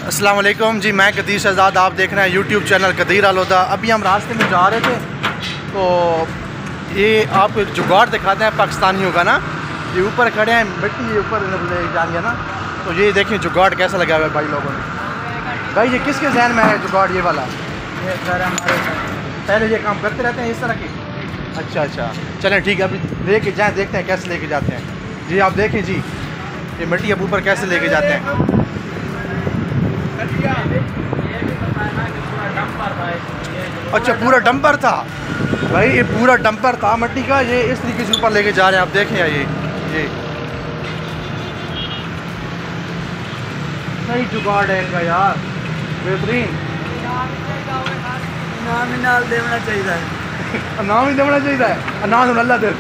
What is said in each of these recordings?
अस्सलाम वालेकुम जी, मैं कदीर शहजाद, आप देख रहे हैं यूट्यूब चैनल कदीर आलोदा। अभी हम रास्ते में जा रहे थे तो ये आपको एक जुगाड़ दिखाते हैं पाकिस्तानियों का ना। ये ऊपर खड़े हैं, मिट्टी ये ऊपर ले जाएंगे ना, तो ये देखें जुगाड़ कैसा लगा हुआ है भाई लोगों ने। भाई ये किसके जहन में है जुगाड़ ये वाला? ये सर हमारे पहले ये काम करते रहते हैं इस तरह की। अच्छा चलें ठीक है, अभी लेके जाएँ, देखते हैं कैसे लेके जाते हैं। जी आप देखें जी, ये मिट्टी अब ऊपर कैसे लेके जाते हैं। अच्छा पूरा डंपर था भाई, ये पूरा डंपर था मिट्टी का, ये इस तरीके से ऊपर लेके जा रहे हैं। आप देखें ये सही जुगाड़ है इनका यार, बेहतरीन। नाम ही नाल देना चाहिए नाम ही देना चाहिए, नाम अल्लाह दे।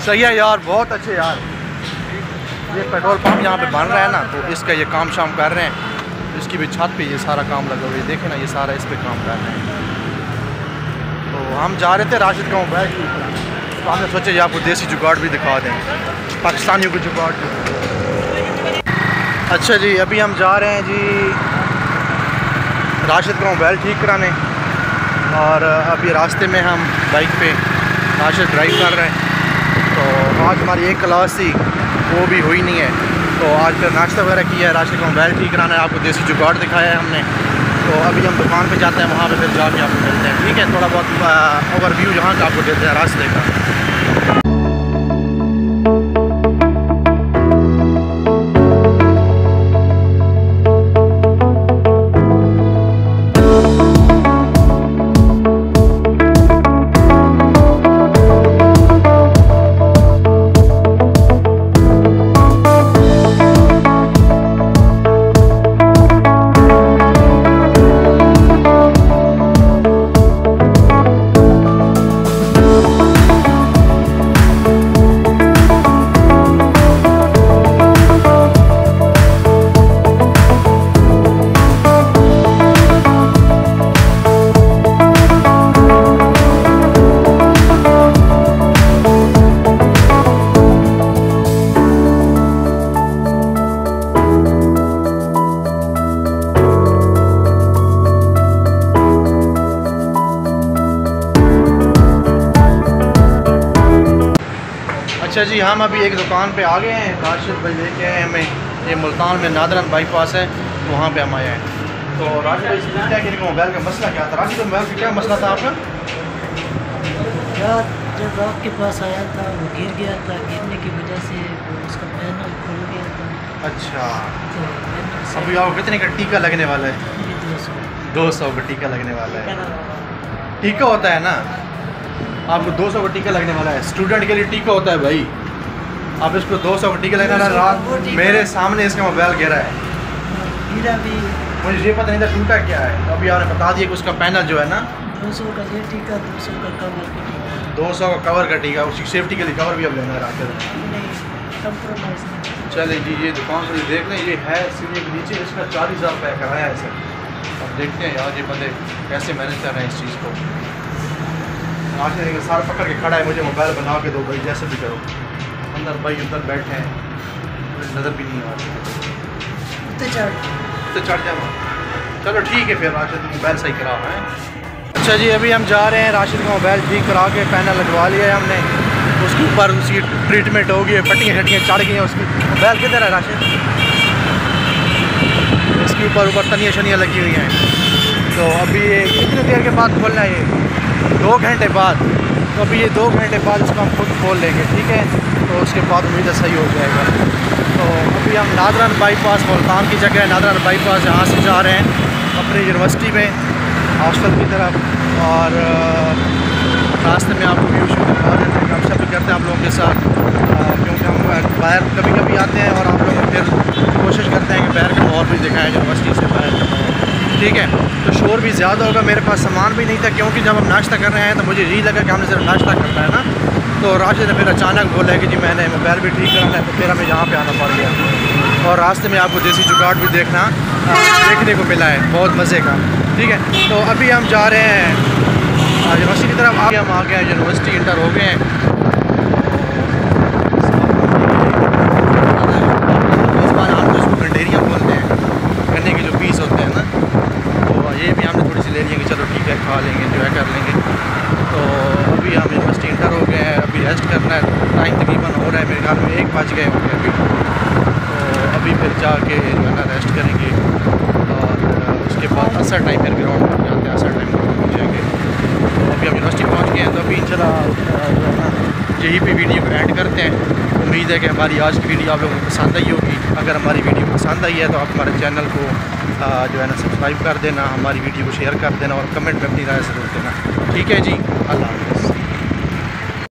सही है यार, बहुत अच्छे यार। ये पेट्रोल पंप यहाँ पे बन रहा है ना, तो इसका ये काम शाम कर रहे हैं। इसकी भी छत पे ये सारा काम लगा हुआ है, देखें ना, ये सारा इस पे काम कर रहे हैं। तो हम जा रहे थे राशिद गाँव बैठ, तो हमने सोचा ये आपको देसी जुगाड़ भी दिखा दें, पाकिस्तानियों को जुगाड़। अच्छा जी, अभी हम जा रहे हैं जी राशिद गाँव बैल ठीक कराने, और अभी रास्ते में हम बाइक पे राशिद ड्राइव कर रहे हैं। तो आज हमारी एक क्लास थी, वो भी हुई नहीं है, तो आज फिर नाश्ता वगैरह किया है, राशिद गाँव बैल ठीक कराना है, आपको देसी जुगाड़ दिखाया है हमने। तो अभी हम दुकान पे जाते हैं, वहाँ पे फिर जाके आपको मिलते हैं, ठीक है। थोड़ा बहुत ओवरव्यू यहाँ का आपको देते हैं रास्ते का। अच्छा जी, हम अभी एक दुकान पे आ गए हैं, राशिद भाई लेके आए हमें, ये मुल्तान में नादरन बाईपास है, वहाँ पे हम आए हैं। तो राशिद भाई से पूछते हैं कि मोबाइल का मसला क्या था। राशिद मोबाइल का क्या मसला था आपका? यार जब आपके पास आया था वो गिर गया था, गिरने की वजह से उसका पैनल खुल गया था। अच्छा, तो अभी आपको कितने का टीका लगने वाला है? 200 का टीका लगने वाला है। टीका होता है ना, आपको 200 का टीका लगने वाला है, स्टूडेंट के लिए टीका होता है भाई। आप इसको 200 का टीका लगने वाला, रात मेरे सामने इसका मोबाइल गिरा है, गिरा भी, मुझे ये पता नहीं था टूटा क्या है। तो अभी आपने बता दिया कि उसका पैनल जो है ना 200 का ये टीका, 200 का कवर, 200 का कवर का टीका, उसकी सेफ्टी के लिए कवर भी अब लेना रहता है। कंप्रोमाइज़ नहीं। चले जी, ये दुकान से देख लें, ये है सीढ़ी के नीचे, इसका 40,000 रुपये कराया है सर। अब देखते हैं यार ये बंदे कैसे मैनेज कर रहे हैं इस चीज़ को। आज सारा पकड़ के खड़ा है, मुझे मोबाइल बना के दो भाई, जैसे भी करो। अंदर भाई उधर बैठे हैं, नज़र भी नहीं आ रही, तो चढ़ जाओ। चलो ठीक है फिर, राशिद मोबाइल सही करा है। अच्छा जी, अभी हम जा रहे हैं, राशिद का मोबाइल ठीक करा के पैनल लगवा लिया है हमने, उसके ऊपर उसकी ट्रीटमेंट हो गई है, पट्टियाँ शट्टियाँ चढ़ गई हैं उसकी। मोबाइल किधर है राशिद? इसके ऊपर तनियाँ शनियाँ लगी हुई हैं। तो अभी ये कितनी देर के बाद खोलना है? ये 2 घंटे बाद। तो अभी ये 2 घंटे बाद इसको हम खुद खोल लेंगे, ठीक है। तो उसके बाद उम्मीद है सही हो जाएगा। तो अभी हम नादरन बाईपास, मुल्तान की जगह नादरन बाईपास, यहाँ से जा रहे हैं अपनी यूनिवर्सिटी में, हॉस्टल की तरफ। और रास्ते में आपको व्यू शूट दिखा देते हैं, गपशप भी करते हैं आप लोगों के साथ, क्योंकि हम बाहर कभी कभी आते हैं और आप लोग फिर कोशिश करते हैं कि बाहर का और भी दिखाएँ यूनिवर्सिटी से बाहर, ठीक है। तो शोर भी ज़्यादा होगा, मेरे पास सामान भी नहीं था, क्योंकि जब हम नाश्ता कर रहे हैं तो मुझे यही लगा कि हमने सिर्फ नाश्ता करना है ना। तो राशिद ने फिर अचानक बोला कि जी मैंने मोबाइल भी ठीक कराना है, तो फिर हमें यहाँ पे आना पड़ गया। और रास्ते में आपको देसी जुगाड़ भी देखने को मिला है, बहुत मज़े का, ठीक है। तो अभी हम जा रहे हैं यूनिवर्सिटी की तरफ। आगे हम आ गए हैं, यूनिवर्सिटी इंटर हो गए हैं। उस बार हम रेस्ट करना है। टाइम तकरीबन हो रहा है मेरे ख्याल में 1 बज गए होंगे अभी। तो अभी फिर जाके जो है ना रेस्ट करेंगे और उसके बाद असर टाइम फिर ग्राउंड में जाते हैं, असर टाइम ग्राउंड में जाएंगे। तो अभी हम यूनिवर्सिटी पहुँच गए हैं, तो अभी इंशाल्लाह जो है ना यहीं पे वीडियो को एंड करते हैं। उम्मीद है कि हमारी आज की वीडियो आप लोगों को पसंद आई होगी। अगर हमारी वीडियो पसंद आई है तो आप हमारे चैनल को जो है ना सब्सक्राइब कर देना, हमारी वीडियो को शेयर कर देना और कमेंट में अपनी राय ज़रूर देना। ठीक है जी, अल्लाह हाफ़िज़।